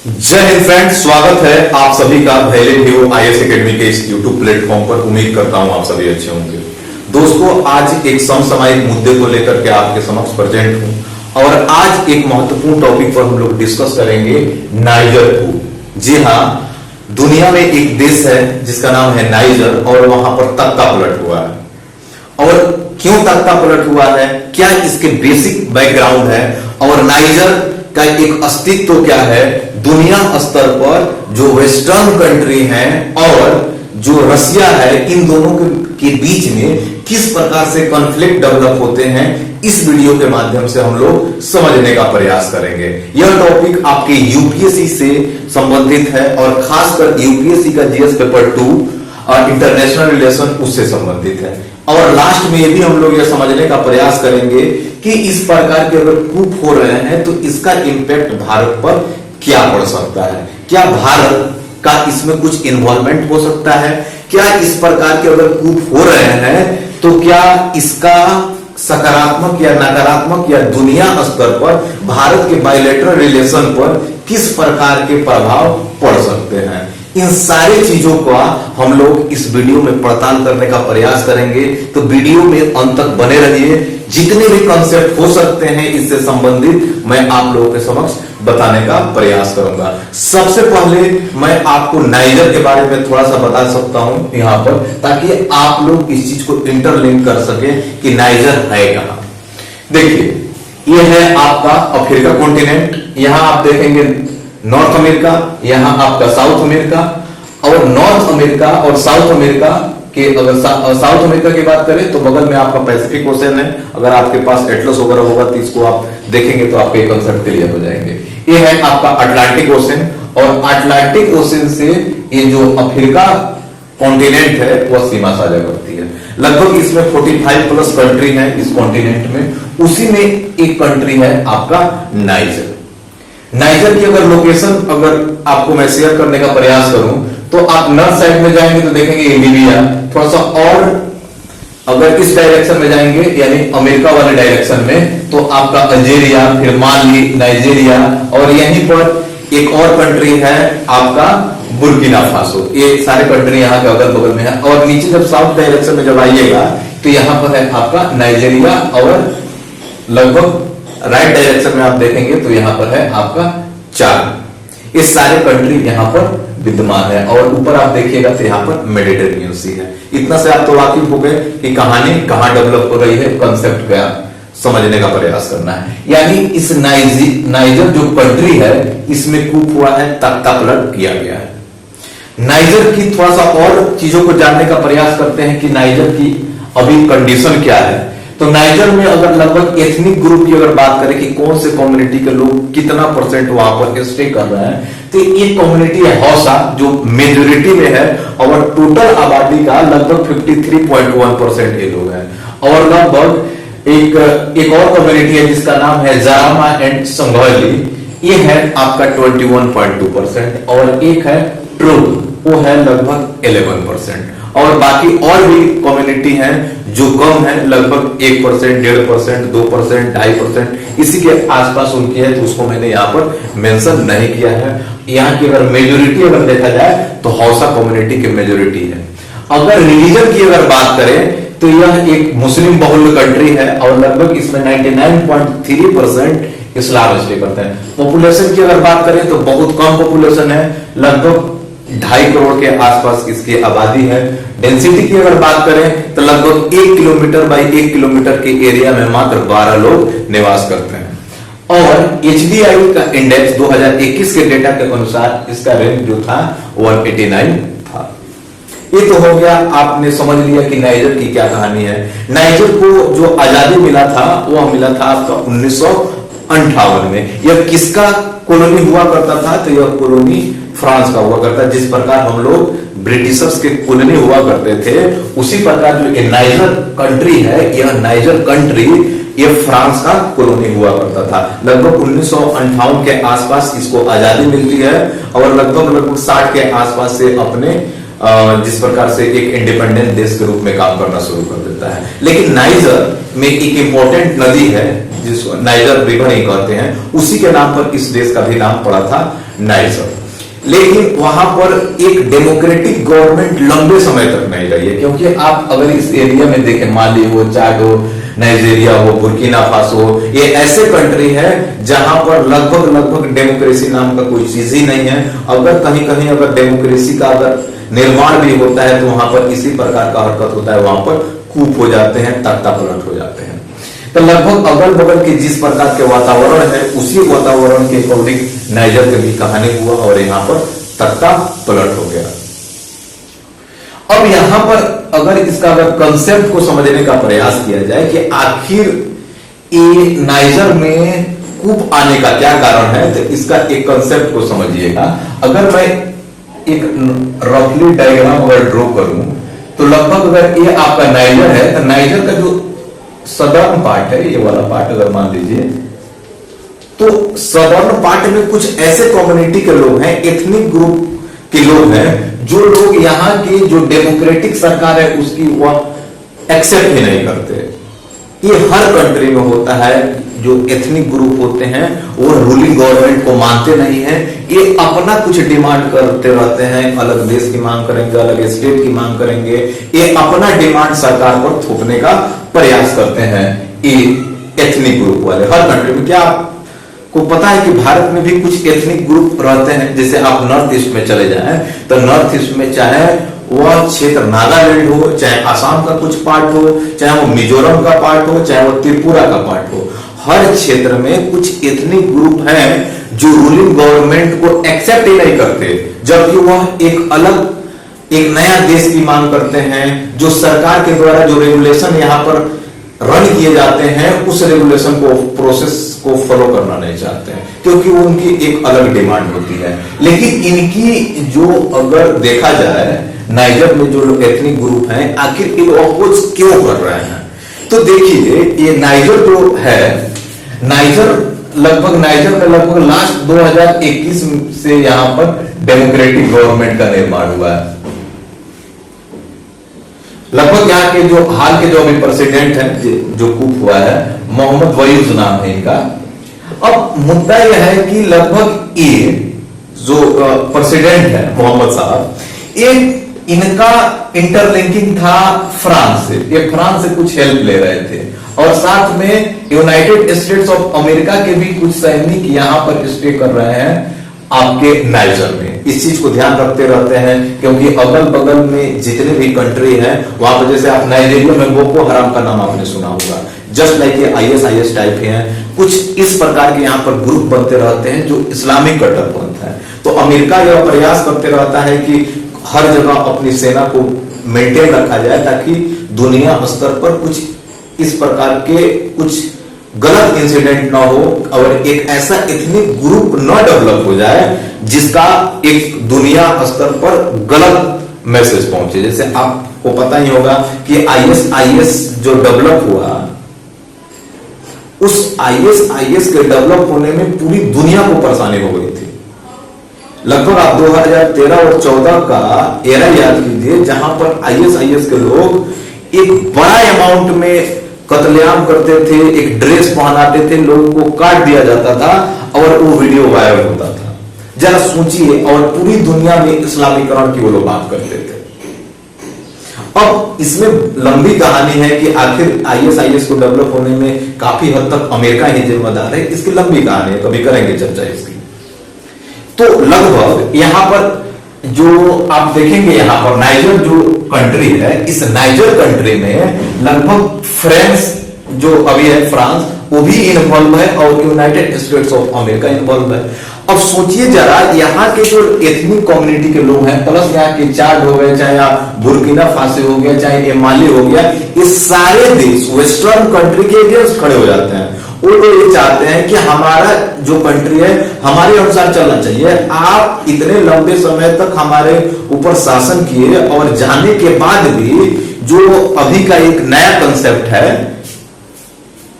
जय हिंद फ्रेंड्स, स्वागत है आप सभी का पहले वीडियो आईएएस एकेडमी के इस यूट्यूब प्लेटफॉर्म पर। उम्मीद करता हूं आप सभी अच्छे होंगे। दोस्तों, आज एक समसामयिक मुद्दे को लेकर के आपके समक्ष प्रेजेंट हूं और आज एक महत्वपूर्ण टॉपिक पर हम लोग डिस्कस करेंगे नाइजर को। जी हां, दुनिया में एक देश है जिसका नाम है नाइजर और वहां पर तख्ता पलट हुआ है। और क्यों तख्ता पलट हुआ है, क्या इसके बेसिक बैकग्राउंड है और नाइजर का एक अस्तित्व क्या है दुनिया स्तर पर, जो वेस्टर्न कंट्री हैं और जो रसिया है, इन दोनों के बीच में किस प्रकार से कॉन्फ्लिक्ट डेवलप होते हैं, इस वीडियो के माध्यम से हम लोग समझने का प्रयास करेंगे। यह टॉपिक आपके यूपीएससी से संबंधित है और खासकर यूपीएससी का जीएस पेपर 2 और इंटरनेशनल रिलेशन उससे संबंधित है। और लास्ट में भी हम लोग यह समझने का प्रयास करेंगे कि इस प्रकार के अगर कूप हो रहे हैं तो इसका इंपैक्ट भारत पर क्या पड़ सकता है, क्या भारत का इसमें कुछ इन्वॉल्वमेंट हो सकता है, क्या इस प्रकार के अगर कूप हो रहे हैं तो क्या इसका सकारात्मक या नकारात्मक या दुनिया स्तर पर भारत के बायलैटरल रिलेशन पर किस प्रकार के प्रभाव पड़ सकते हैं। इन सारी चीजों का हम लोग इस वीडियो में पड़ताल करने का प्रयास करेंगे, तो वीडियो में अंत तक बने रहिए। जितने भी कंसेप्ट हो सकते हैं इससे संबंधित मैं आप लोगों के समक्ष बताने का प्रयास करूंगा। सबसे पहले मैं आपको नाइजर के बारे में थोड़ा सा बता सकता हूं यहां पर, ताकि आप लोग इस चीज को इंटरलिंक कर सके कि नाइजर है कहां। देखिए, ये है आपका अफ्रीका कॉन्टिनेंट, यहां आप देखेंगे नॉर्थ अमेरिका, यहां आपका साउथ अमेरिका। और नॉर्थ अमेरिका और साउथ अमेरिका के, अगर साउथ अमेरिका की बात करें तो बगल में आपका पैसिफिक ओशन है। अगर आपके पास एटलस वगैरह होगा तो इसको आप देखेंगे तो आपके कंसेप्ट क्लियर हो जाएंगे। ये है आपका अटलांटिक ओशन और अटलांटिक ओशन से ये जो अफ्रीका कॉन्टिनेंट है वह सीमा साझा करती है। लगभग इसमें 45 प्लस कंट्री है इस कॉन्टिनेंट में। उसी में एक कंट्री है आपका नाइजर। नाइजर की अगर लोकेशन अगर आपको मैं शेयर करने का प्रयास करूं तो आप नॉर्थ साइड में जाएंगे तो देखेंगे लीबिया, थोड़ा सा और अगर इस डायरेक्शन में जाएंगे यानी अमेरिका वाले डायरेक्शन में तो आपका अल्जीरिया, फिर माली, नाइजीरिया और यहीं पर एक और कंट्री है आपका बुर्किना फासो। ये सारे कंट्री यहाँ के अगल बगल में है। और नीचे जब साउथ डायरेक्शन में जब आइएगा तो यहाँ पर है आपका नाइजीरिया और लगभग राइट डायरेक्शन में आप देखेंगे तो यहां पर है आपका चाद। ये सारे कंट्री यहां पर विद्यमान है और ऊपर आप देखिएगा तो यहां पर मेडिटेरेनियन सी है। इतना से आप तो वाकिफ हो गए कि कहानी कहां डेवलप हो रही है, कंसेप्ट क्या समझने का प्रयास करना है। यानी इस नाइजर जो कंट्री है इसमें कूप हुआ है, तख्ता पलट किया गया है। नाइजर की थोड़ा सा और चीजों को जानने का प्रयास करते हैं कि नाइजर की अभी कंडीशन क्या है। तो नाइजर में अगर लगभग एथनिक ग्रुप की अगर बात करें कि कौन से कम्युनिटी के लोग कितना परसेंट वहां पर स्टे कर रहे हैं, तो एक कम्युनिटी है हौसा जो मेजोरिटी में है और टोटल आबादी का लगभग 53.1% ये लोग हैं। और लगभग एक और कम्युनिटी है जिसका नाम है जारामा एंड संघौली, ये है आपका 21.2% और एक है ट्रू, वो है लगभग 11%। और बाकी और भी कम्युनिटी हैं जो कम है, लगभग 1%, 1.5%, 2%, 2.5%, इसी के आसपास उनकी है, तो उसको मैंने यहाँ पर मेंशन नहीं किया है। यहाँ की अगर मेजोरिटी अगर देखा जाए तो हौसा कम्युनिटी की मेजोरिटी है। अगर रिलीजन की अगर बात करें तो यह एक मुस्लिम बहुल कंट्री है और लगभग इसमें 99.3% इस्लाम स्टे करते हैं। पॉपुलेशन की अगर बात करें तो बहुत कम पॉपुलेशन है, लगभग 2.5 करोड़ के आसपास इसकी आबादी है। डेंसिटी की अगर बात करें तो लगभग 1 किलोमीटर बाई 1 किलोमीटर के एरिया में मात्र 12 लोग निवास करते हैं। और HDI का इंडेक्स 2021 के डेटा के अनुसार इसका रैंक जो था 189 था। ये तो हो गया, आपने समझ लिया कि नाइजर की क्या कहानी है। नाइजर को जो आजादी मिला था वह मिला था आपका 1958 में। यह किसका कॉलोनी हुआ करता था, तो यह कॉलोनी फ्रांस का हुआ करता। जिस प्रकार हम लोग ब्रिटिशर्स के कॉलोनी हुआ करते थे, उसी प्रकार जो नाइजर कंट्री है, यह नाइजर कंट्री यह फ्रांस का कॉलोनी हुआ करता था। लगभग 1958 के आसपास इसको आजादी मिलती है और लगभग 60 के आसपास से अपने जिस प्रकार से एक इंडिपेंडेंट देश के रूप में काम करना शुरू कर देता है। लेकिन नाइजर में एक इंपॉर्टेंट नदी है जिसको नाइजर रिवर ही कहते हैं, उसी के नाम पर इस देश का भी नाम पड़ा था नाइजर। लेकिन वहां पर एक डेमोक्रेटिक गवर्नमेंट लंबे समय तक नहीं रही है, क्योंकि आप अगर इस एरिया में देखें, माली हो, चाड हो, नाइजीरिया हो, बुर्किना फासो हो, ये ऐसे कंट्री है जहां पर लगभग डेमोक्रेसी नाम का कोई चीज ही नहीं है। अगर कहीं कहीं अगर डेमोक्रेसी का अगर निर्माण भी होता है तो वहां पर इसी प्रकार का हरकत होता है, वहां पर कूप हो जाते हैं, तख्ता पलट हो जाते हैं। तो लगभग अगल बगल के जिस प्रकार के वातावरण है उसी वातावरण के अकॉर्डिंग नाइजर की भी कहानी हुआ और यहाँ पर तख्ता पलट हो गया। अब यहां पर अगर इसका अगर कंसेप्ट को समझने का प्रयास किया जाए कि आखिर ये नाइजर में कूप आने का क्या कारण है, तो इसका एक कंसेप्ट को समझिएगा। अगर मैं एक रफली डायग्राम अगर ड्रॉ करूं तो लगभग अगर ये आपका नाइजर है तो नाइजर का जो सदर्न पार्ट है, ये वाला पार्ट अगर मान लीजिए, तो सदर्न पार्ट में कुछ ऐसे कम्युनिटी के लोग हैं, एथनिक ग्रुप के लोग हैं, जो लोग यहाँ की जो डेमोक्रेटिक सरकार है उसकी वह एक्सेप्ट ही नहीं करते। ये हर कंट्री में होता है, जो एथनिक ग्रुप होते हैं वो रूलिंग गवर्नमेंट को मानते नहीं हैं, ये अपना कुछ डिमांड करते रहते हैं, अलग देश की मांग करेंगे, अलग स्टेट की मांग करेंगे, ये अपना डिमांड सरकार पर थोपने का प्रयास करते हैं ये एथनिक ग्रुप वाले। हर कंट्री में, क्या आपको पता है कि भारत में भी कुछ एथनिक ग्रुप रहते हैं? जैसे आप नॉर्थ ईस्ट में चले जाएं तो नॉर्थ ईस्ट में चाहे वह क्षेत्र नागालैंड हो, चाहे असम का कुछ पार्ट हो, चाहे वो मिजोरम का पार्ट हो, चाहे वो त्रिपुरा का पार्ट हो, हर क्षेत्र में कुछ एथनिक ग्रुप हैं जो रूलिंग गवर्नमेंट को एक्सेप्ट ही नहीं करते, जबकि वह एक अलग एक नया देश की मांग करते हैं। जो सरकार के द्वारा जो रेगुलेशन यहाँ पर रन किए जाते हैं उस रेगुलेशन को, प्रोसेस को फॉलो करना नहीं चाहते हैं, क्योंकि वो उनकी एक अलग डिमांड होती है। लेकिन इनकी जो अगर देखा जाए नाइजर में जो लोग एथनिक ग्रुप हैं, आखिर इन अपोज क्यों कर रहे हैं? तो देखिए ये नाइजर जो है, नाइजर में लगभग लास्ट 2021 से यहां पर डेमोक्रेटिक गवर्नमेंट का निर्माण हुआ है। लगभग यहाँ के जो हाल के जो अभी प्रेसिडेंट हैं जो कूप हुआ है, मोहम्मद वयूज नाम है इनका। अब मुद्दा यह है कि लगभग ये जो प्रेसिडेंट है मोहम्मद साहब, ये इनका इंटरलिंकिंग था फ्रांस से, ये फ्रांस से कुछ हेल्प ले रहे थे और साथ में यूनाइटेड स्टेट्स ऑफ अमेरिका के भी कुछ सैनिक यहां पर स्टे कर रहे हैं आपके नाइजर में। इस चीज को ध्यान रखते रहते हैं, क्योंकि अगल बगल में जितने भी कंट्री हैं वहां पर, जैसे आप नाइजीरिया में बोको हराम का नाम आपने सुना होगा, जस्ट लाइक ये ISIS टाइप के हैं, कुछ इस प्रकार के यहाँ पर ग्रुप बनते रहते हैं जो इस्लामिक कट्टरपंथ है। तो अमेरिका यह प्रयास करते रहता है कि हर जगह अपनी सेना को मेंटेन रखा जाए, ताकि दुनिया स्तर पर कुछ इस प्रकार के कुछ गलत इंसिडेंट ना हो और एक ऐसा एथनिक ग्रुप न डेवलप हो जाए जिसका एक दुनिया स्तर पर गलत मैसेज पहुंचे। जैसे आपको पता ही होगा कि ISIS जो डेवलप हुआ, उस ISIS के डेवलप होने में पूरी दुनिया को परेशानी हो गई थी। लगभग आप 2013 और 14 का एरा याद कीजिए, जहां पर ISIS के लोग एक बड़ा अमाउंट में कत्लेआम करते थे, एक ड्रेस पहनाते थे, लोगों को काट दिया जाता था और वो वीडियो वायरल होता था। जरा सोचिए, और पूरी दुनिया में इस्लामीकरण की वो लोग बात करते थे। अब इसमें लंबी कहानी है कि आखिर ISIS को डेवलप होने में काफी हद तक अमेरिका ही जिम्मेदार है। इसकी लंबी कहानी है, कभी करेंगे चर्चा इसकी। तो लगभग यहां पर जो आप देखेंगे, यहां पर नाइजर जो कंट्री है, इस नाइजर कंट्री में लगभग फ्रांस जो अभी है, फ्रांस वो भी इन्वॉल्व है और United states of America involve है। अब सोचिए जरा, यहाँ के जो एथनिक कम्युनिटी के लोग हैं, प्लस यहाँ के चाड हो गए, चाहे बुर्किना फासो हो गया, चाहे ये माली हो गया, ये सारे देश वेस्टर्न कंट्री के अगेंस्ट खड़े हो जाते हैं। वो लोग ये चाहते हैं कि हमारा जो कंट्री है हमारे अनुसार चलना चाहिए। आप इतने लंबे समय तक हमारे ऊपर शासन किए और जाने के बाद भी जो अभी का एक नया कंसेप्ट है,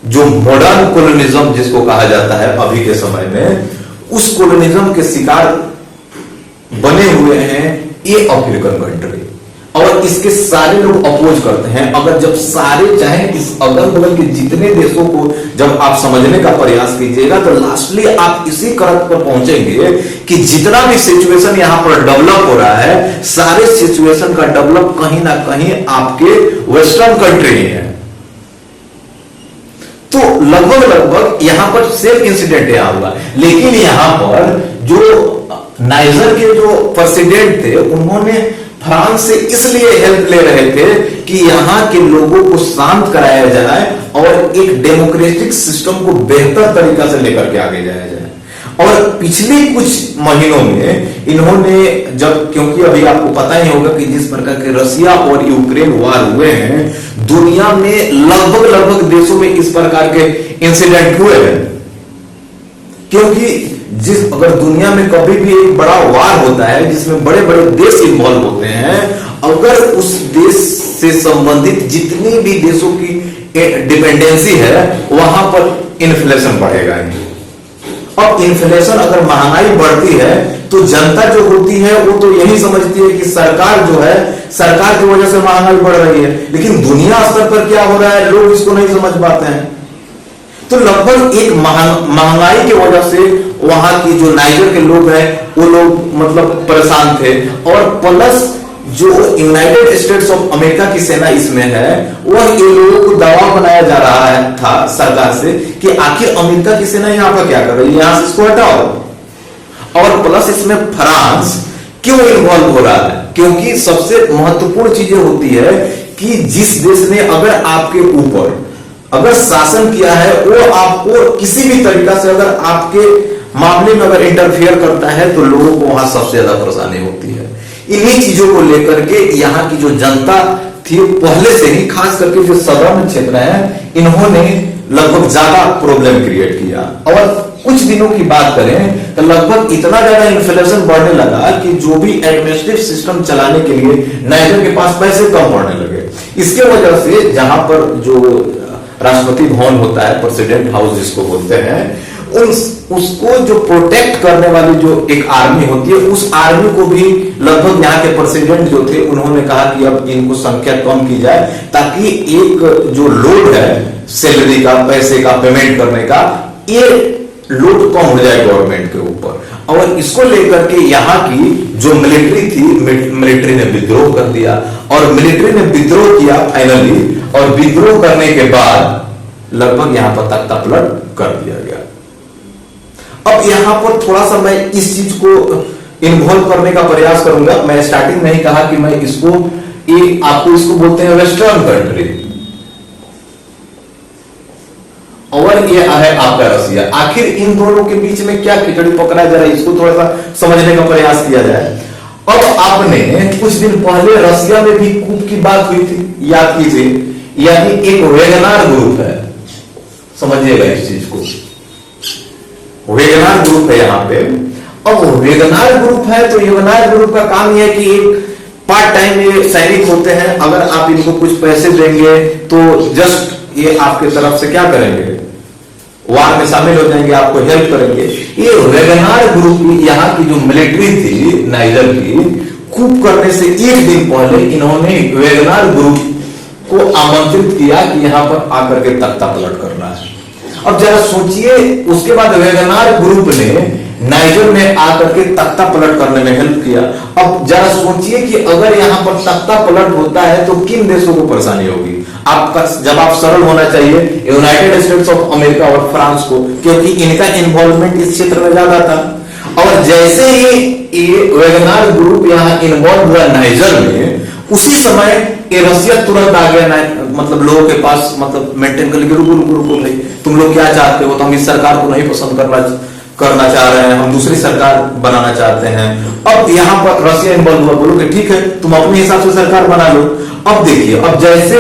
जो मॉडर्न कोलोनिज्म जिसको कहा जाता है अभी के समय में, उस कोलोनिज्म के शिकार बने हुए हैं ये अफ्रीकन कंट्री। और इसके सारे लोग अपोज करते हैं। अगर जब सारे चाहे इस अगल बगल के जितने देशों को जब आप समझने का प्रयास कीजिएगा तो लास्टली आप इसी करत पर पहुंचेंगे कि जितना भी सिचुएशन यहां पर डेवलप हो रहा है, सारे सिचुएशन का डेवलप कहीं ना कहीं आपके वेस्टर्न कंट्री में है। तो लगभग यहां पर सेम इंसिडेंट यहां हुआ, लेकिन यहां पर जो नाइजर के जो प्रेसिडेंट थे उन्होंने फ्रांस से इसलिए हेल्प ले रहे थे कि यहां के लोगों को शांत कराया जाए और एक डेमोक्रेटिक सिस्टम को बेहतर तरीका से लेकर के आगे जाया जाए। और पिछले कुछ महीनों में इन्होंने जब, क्योंकि अभी आपको पता ही होगा कि जिस प्रकार के रशिया और यूक्रेन वार हुए हैं, दुनिया में लगभग देशों में इस प्रकार के इंसिडेंट हुए हैं। क्योंकि अगर दुनिया में कभी भी एक बड़ा वार होता है जिसमें बड़े बड़े देश इन्वॉल्व होते हैं, अगर उस देश से संबंधित जितनी भी देशों की डिपेंडेंसी है वहां पर इन्फ्लेशन बढ़ेगा। अब इन्फ्लेशन, अगर महंगाई बढ़ती है तो जनता जो होती है वो तो यही समझती है कि सरकार जो है, सरकार की वजह से महंगाई बढ़ रही है। लेकिन दुनिया स्तर पर क्या हो रहा है लोग इसको नहीं समझ पाते हैं। तो लगभग एक महंगाई की वजह से वहां की जो नाइजर के लोग हैं वो लोग मतलब परेशान थे। और प्लस जो यूनाइटेड स्टेट्स ऑफ अमेरिका की सेना इसमें है, वह ये लोगों को दबाव बनाया जा रहा है था सरकार से कि आखिर अमेरिका की सेना यहां पर क्या कर रही है, यहां से इसको हटाओ। और प्लस इसमें फ्रांस क्यों इन्वॉल्व हो रहा है, क्योंकि सबसे महत्वपूर्ण चीजें होती है कि जिस देश ने अगर आपके ऊपर अगर शासन किया है वो आपको किसी भी तरीका से अगर आपके मामले में अगर इंटरफेयर करता है तो लोगों को वहां सबसे ज्यादा परेशानी होती है। इन्हीं चीजों को लेकर के यहाँ की जो जनता थी पहले से ही, खास करके जो सदर्न क्षेत्र है, इन्होंने लगभग ज्यादा प्रॉब्लम क्रिएट किया। और कुछ दिनों की बात करें तो लगभग इतना ज्यादा इन्फ्लेशन बढ़ने लगा कि जो भी एडमिनिस्ट्रेटिव सिस्टम चलाने के लिए नाइजर के पास पैसे कम पड़ने लगे। इसके वजह से जहां पर जो राष्ट्रपति भवन होता है, प्रेसिडेंट हाउस जिसको बोलते हैं, उसको जो प्रोटेक्ट करने वाली जो एक आर्मी होती है, उस आर्मी को भी लगभग यहाँ के प्रेसिडेंट जो थे उन्होंने कहा कि अब इनको संख्या कम की जाए ताकि एक जो लोड है सैलरी का, पैसे का, पेमेंट करने का, ये लोड कम हो जाए गवर्नमेंट के ऊपर। और इसको लेकर के यहाँ की जो मिलिट्री थी, मिलिट्री ने विद्रोह कर दिया और मिलिट्री ने विद्रोह किया फाइनली। और विद्रोह करने के बाद लगभग यहां पर तख्ता पलट कर दिया गया। अब यहां पर थोड़ा सा मैं इस चीज को इन्वॉल्व करने का प्रयास करूंगा। मैं स्टार्टिंग में ही कहा कि मैं इसको आपको इसको बोलते हैं वेस्टर्न कंट्री, और ये है आपका रसिया। आखिर इन दोनों के बीच में क्या खिचड़ी पकड़ा जा रहा है, इसको थोड़ा सा समझने का प्रयास किया जाए। अब आपने कुछ दिन पहले रसिया में भी कूप की बात हुई थी, याद कीजिए। यानी एक वेगनार ग्रुप है, समझिएगा इस चीज को, वेगनार ग्रुप है यहाँ पे। अब वेगनार ग्रुप है तो वेगनार ग्रुप का काम यह है कि एक पार्ट टाइम ये सैनिक होते हैं, अगर आप इनको कुछ पैसे देंगे तो जस्ट ये आपके तरफ से क्या करेंगे, वार में शामिल हो जाएंगे, आपको हेल्प करेंगे। ये वेगनार ग्रुप यहाँ की जो मिलिट्री थी नाइजर की, कूप करने से एक दिन पहले इन्होंने वेगनार ग्रुप को आमंत्रित किया कि यहां पर आकर के तख्ता पलट करना है। अब जरा सोचिए, उसके बाद वेगनार ग्रुप ने नाइजर में आकर के तख्ता पलट करने में हेल्प किया। अब जरा सोचिए कि अगर यहां पर तख्ता पलट होता है तो किन देशों को परेशानी होगी। आपका जवाब सरल होना चाहिए, यूनाइटेड स्टेट्स ऑफ अमेरिका और फ्रांस को, क्योंकि इनका इन्वॉल्वमेंट इस क्षेत्र में ज्यादा था। और जैसे ही वेगनार ग्रुप यहां इन्वॉल्व हुआ नाइजर में, उसी समय ये रसिया तुरंत आ गया, मतलब लोगों के पास, मतलब मेंटेन कर लिया, रुको भाई, तुम लोग क्या चाहते हो, तो हम इस सरकार को नहीं पसंद करना चाह रहे हैं, हम दूसरी सरकार बनाना चाहते हैं। अब यहाँ पर रसिया इन्वॉल्व हुआ, बोलो कि ठीक है तुम अपने हिसाब से सरकार बना लो। अब देखिए, अब जैसे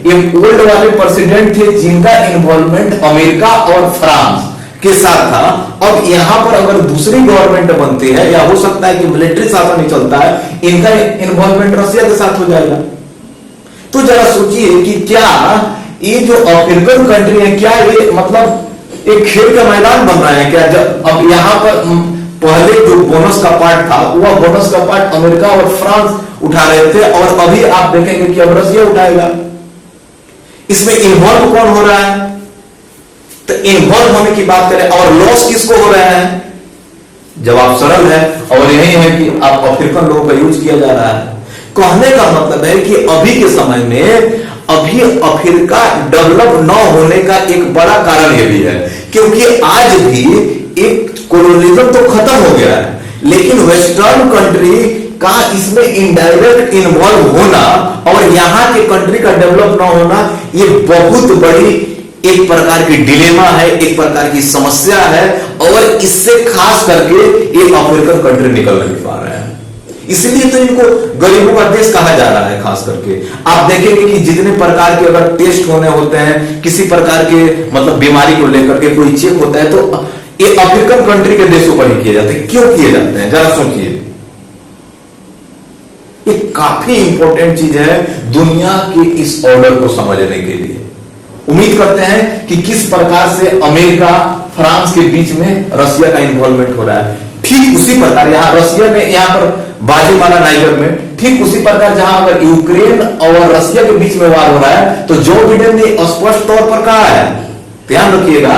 ये ओल्ड वाले प्रेसिडेंट थे जिनका इन्वॉल्वमेंट अमेरिका और फ्रांस के साथ था, अब यहां पर अगर दूसरी गवर्नमेंट बनती है या हो सकता है कि मिलिट्री शासन नहीं चलता है, इनका इन्वॉल्वमेंट रसिया के साथ हो जाएगा। तो जरा सोचिए कि क्या ये जो अफ्रीकन कंट्री है, क्या ये मतलब एक खेल का मैदान बन रहा है क्या? जब अब यहाँ पर पहले जो बोनस का पार्ट था वह बोनस का पार्ट अमेरिका और फ्रांस उठा रहे थे, और अभी आप देखेंगे कि अब रसिया उठाएगा। इसमें इन्वॉल्व कौन हो रहा है? तो इन्वॉल्व होने की बात करें और लॉस किसको हो रहा है? जवाब सरल है और यही है कि आप अफ्रीकन लोगों का यूज किया जा रहा है। कहने का मतलब है कि अभी के समय में अभी अफ्रीका डेवलप न होने का एक बड़ा कारण यह भी है, क्योंकि आज भी एक कोलोनिज्म तो खत्म हो गया है, लेकिन वेस्टर्न कंट्री का इसमें इनडायरेक्ट इन्वॉल्व होना और यहां के कंट्री का डेवलप ना होना, ये बहुत बड़ी एक प्रकार की डिलेमा है, एक प्रकार की समस्या है, और इससे खास करके ये अफ्रीकन कंट्री निकल नहीं पा रहे हैं। इसलिए तो इनको गरीबों का देश कहा जा रहा है। खास करके आप देखेंगे कि जितने प्रकार के अगर टेस्ट होने होते हैं किसी प्रकार के मतलब बीमारी को लेकर के कोई चेक होता है, तो ये अफ्रीकन कंट्री के देशों पर ही किए जाते हैं। क्यों किए जाते हैं जरा सोचिए। ये काफी इंपॉर्टेंट चीज है दुनिया के इस ऑर्डर को समझने के लिए। उम्मीद करते हैं कि किस प्रकार से अमेरिका फ्रांस के बीच में रसिया का इन्वॉल्वमेंट हो रहा है। ठीक उसी प्रकार यहां रसिया ने यहां पर बाजी मारा नाइजर में, ठीक उसी प्रकार जहां अगर यूक्रेन और रसिया के बीच में वार हो रहा है तो जो बिडेन ने स्पष्ट तौर पर कहा है, ध्यान रखिएगा,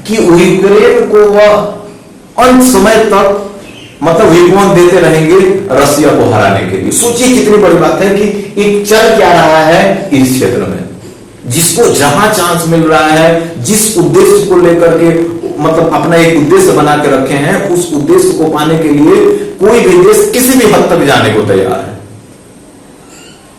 कि यूक्रेन को वह अंत समय तक मतलब विपवन देते रहेंगे रसिया को हराने के लिए। सोचिए कितनी बड़ी बात है कि एक चल क्या रहा है इस क्षेत्र में। जिसको जहां चांस मिल रहा है, जिस उद्देश्य को लेकर के मतलब अपना एक उद्देश्य बना के रखे हैं, उस उद्देश्य को पाने के लिए कोई भी देश किसी भी हद तक जाने को तैयार है।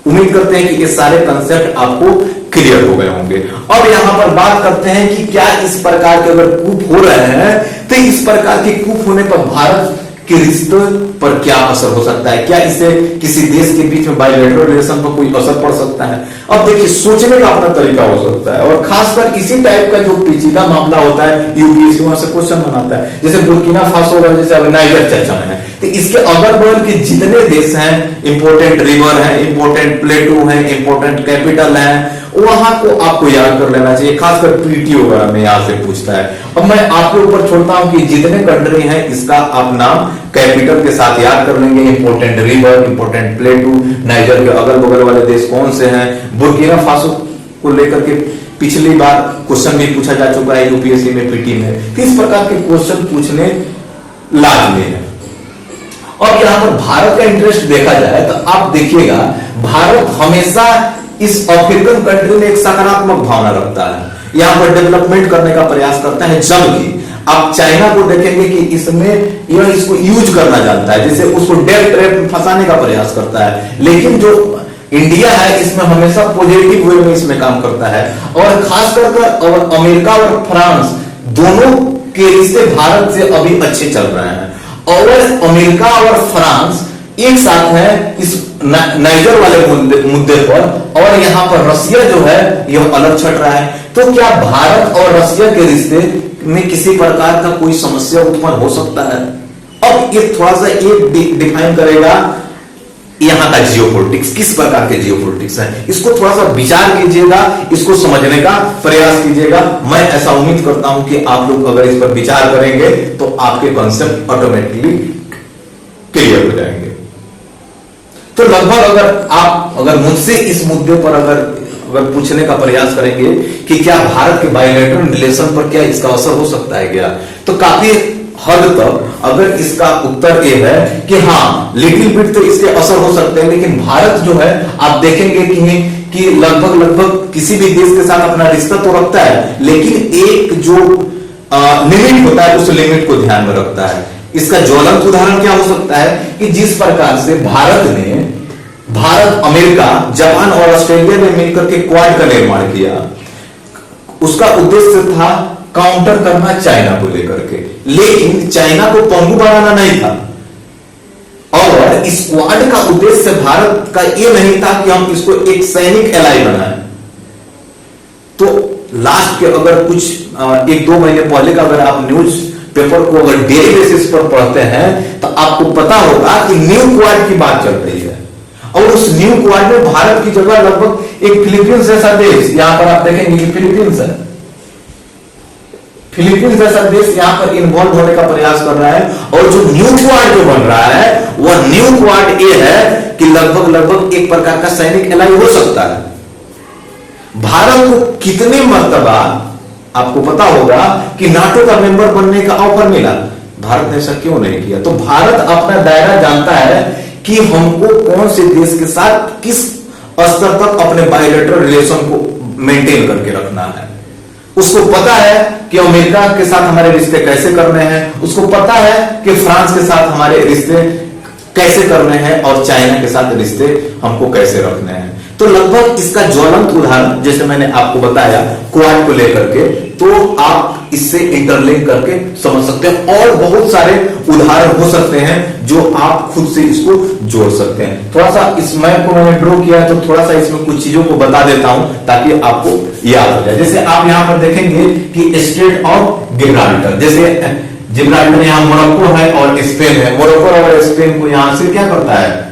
उम्मीद करते हैं कि ये सारे कंसेप्ट आपको क्लियर हो गए होंगे। अब यहां पर बात करते हैं कि क्या इस प्रकार के अगर कूप हो रहे हैं तो इस प्रकार के कूप होने पर भारत के रिश्तों पर क्या असर हो सकता है? क्या इससे किसी देश के बीच में बायलैटरल रिलेशन पर कोई असर पड़ सकता है? अब देखिए, सोचने का अपना तरीका हो सकता है, और खासकर इसी टाइप का जो पेचीदा मामला होता है यूपीएससी वहां से क्वेश्चन बनाता है। जैसे बुर्किना फासो और जैसे अब नाइजर चर्चा में है, तो इसके अगल बगल के जितने देश हैं, इंपोर्टेंट रिवर है, इंपोर्टेंट प्लेटू है, इंपोर्टेंट कैपिटल है, वहां को आपको याद कर लेना चाहिए। खासकर पीटी वगैरह में यहां से पूछता है। अब मैं आपके ऊपर छोड़ता हूं कि जितने कंट्री हैं इसका आप नाम कैपिटल के साथ याद कर लेंगे। इंपोर्टेंट रिवर, इंपोर्टेंट प्लेटू, नाइजर के अगल बगल वाले देश कौन से हैं, बुर्किना फासो को लेकर के पिछली बार क्वेश्चन भी पूछा जा चुका है यूपीएससी में, पीटी में। तो इस प्रकार के क्वेश्चन पूछने लाजमी है। और यहां पर भारत का इंटरेस्ट देखा जाए तो आप देखिएगा, भारत हमेशा इस अफ्रीकन कंट्री में एक सकारात्मक भावना रखता है, यहां पर डेवलपमेंट करने का प्रयास करता है। जबकि आप चाइना को देखेंगे कि इसमें यह इसको यूज करना जानता है, जैसे उसको डेट ट्रैप में फंसाने का प्रयास करता है। लेकिन जो इंडिया है इसमें हमेशा पॉजिटिव वे में इसमें काम करता है। और खासकर अमेरिका और फ्रांस दोनों के रिश्ते भारत से अभी अच्छे चल रहे हैं, और अमेरिका और फ्रांस एक साथ है इस नाइजर वाले मुद्दे पर, और यहां पर रसिया जो है यह अलग छट रहा है। तो क्या भारत और रसिया के रिश्ते में किसी प्रकार का कोई समस्या उत्पन्न हो सकता है? अब ये थोड़ा सा एक डिफाइन करेगा यहां का जियोपॉलिटिक्स, किस प्रकार के जियोपॉलिटिक्स है, इसको थोड़ा सा विचार कीजिएगा, इसको समझने का प्रयास कीजिएगा। मैं ऐसा उम्मीद करता हूं कि आप लोग अगर इस पर विचार करेंगे तो आपके कॉन्सेप्ट ऑटोमेटिकली क्लियर हो जाएंगे। तो लगभग अगर मुझसे इस मुद्दे पर अगर पूछने का प्रयास करेंगे कि क्या भारत के बायलैटरल रिलेशन पर क्या इसका असर हो सकता है क्या, तो काफी हद तक अगर इसका उत्तर ये है कि हाँ, लिटिल बिट तो इसके असर हो सकते हैं। लेकिन भारत जो है आप देखेंगे कि लगभग किसी भी देश के साथ अपना रिश्ता तो रखता है, लेकिन एक जो लिमिट होता है उस लिमिट को ध्यान में रखता है। इसका ज्वलंत उदाहरण क्या हो सकता है कि जिस प्रकार से भारत, अमेरिका, जापान और ऑस्ट्रेलिया ने मिलकर के क्वाड का निर्माण किया, उसका उद्देश्य था काउंटर करना चाइना को लेकर के, लेकिन चाइना को पंगु बनाना नहीं था। और इस क्वाड का उद्देश्य भारत का यह नहीं था कि हम इसको एक सैनिक एलाई बनाएं। तो लास्ट के अगर कुछ 1-2 महीने पहले का अगर आप न्यूज पेपर को अगर डेली बेसिस पर पढ़ते हैं तो आपको पता होगा कि न्यू क्वाड की बात चल रही है, और उस न्यू क्वाड में भारत की जगह लगभग एक फिलीपींस जैसा देश, यहां पर आप देखेंगे कि फिलीपींस है। फिलीपींस जैसा देश यहाँ पर इन्वॉल्व होने का प्रयास कर रहा है। और जो न्यू क्वाड जो बन रहा है वह न्यू क्वाड ये है कि लगभग लगभग एक प्रकार का सैनिक एलाई हो सकता है। भारत को कितने मर्तबा आपको पता होगा कि नाटो का मेंबर बनने का ऑफर मिला, भारत ने ऐसा क्यों नहीं किया? तो भारत अपना दायरा जानता है कि हमको कौन से देश के साथ किस स्तर तक अपने बायलैटरल रिलेशन को मेंटेन करके रखना है। उसको पता है कि अमेरिका के साथ हमारे रिश्ते कैसे करने हैं, उसको पता है कि फ्रांस के साथ हमारे रिश्ते कैसे करने हैं और चाइना के साथ रिश्ते हमको कैसे रखने हैं। तो लगभग इसका ज्वलंत उदाहरण जैसे मैंने आपको बताया क्वाड को लेकर के, तो आप इससे इंटरलिंक करके समझ सकते हैं और बहुत सारे उदाहरण हो सकते हैं जो आप खुद से इसको जोड़ सकते हैं। थोड़ा सा इस मैप को मैंने ड्रॉ किया है, तो थोड़ा सा इसमें कुछ चीजों को बता देता हूं ताकि आपको याद हो जाए। जैसे आप यहां पर देखेंगे कि स्टेट ऑफ गिब्राल्टर, जैसे जिब्राल्टर यहां मोरक्को है और स्पेन है। मोरक्को और स्पेन को यहां से क्या करता है,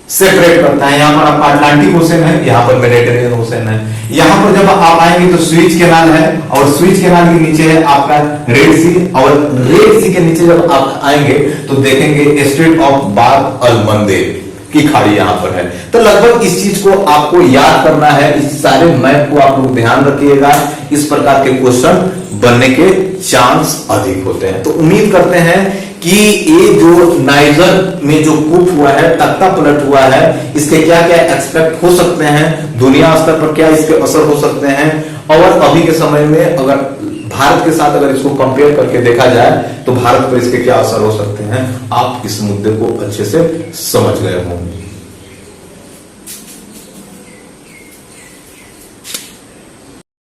सेपरेट करता है। यहां पर आपका अटलांटिक ओशन है, यहां पर मेडिटेरियन ओशन है। यहां पर जब आप आएंगे तो स्विच कैनाल है और स्विच कैनाल के नीचे है आपका रेड सी, और रेड सी के नीचे जब आप आएंगे तो देखेंगे स्ट्रेट ऑफ बाब अल मंदेब की खाड़ी यहां पर है। तो लगभग इस चीज को आपको याद करना है। इस सारे मैप को आप लोग ध्यान रखिएगा, इस प्रकार के क्वेश्चन बनने के चांस अधिक होते हैं। तो उम्मीद करते हैं कि ये जो नाइजर में जो कूप हुआ है, तख्ता पलट हुआ है, इसके क्या क्या एक्सपेक्ट हो सकते हैं, दुनिया स्तर पर क्या इसके असर हो सकते हैं, और अभी के समय में अगर भारत के साथ अगर इसको कंपेयर करके देखा जाए तो भारत पर इसके क्या असर हो सकते हैं, आप इस मुद्दे को अच्छे से समझ गए होंगे।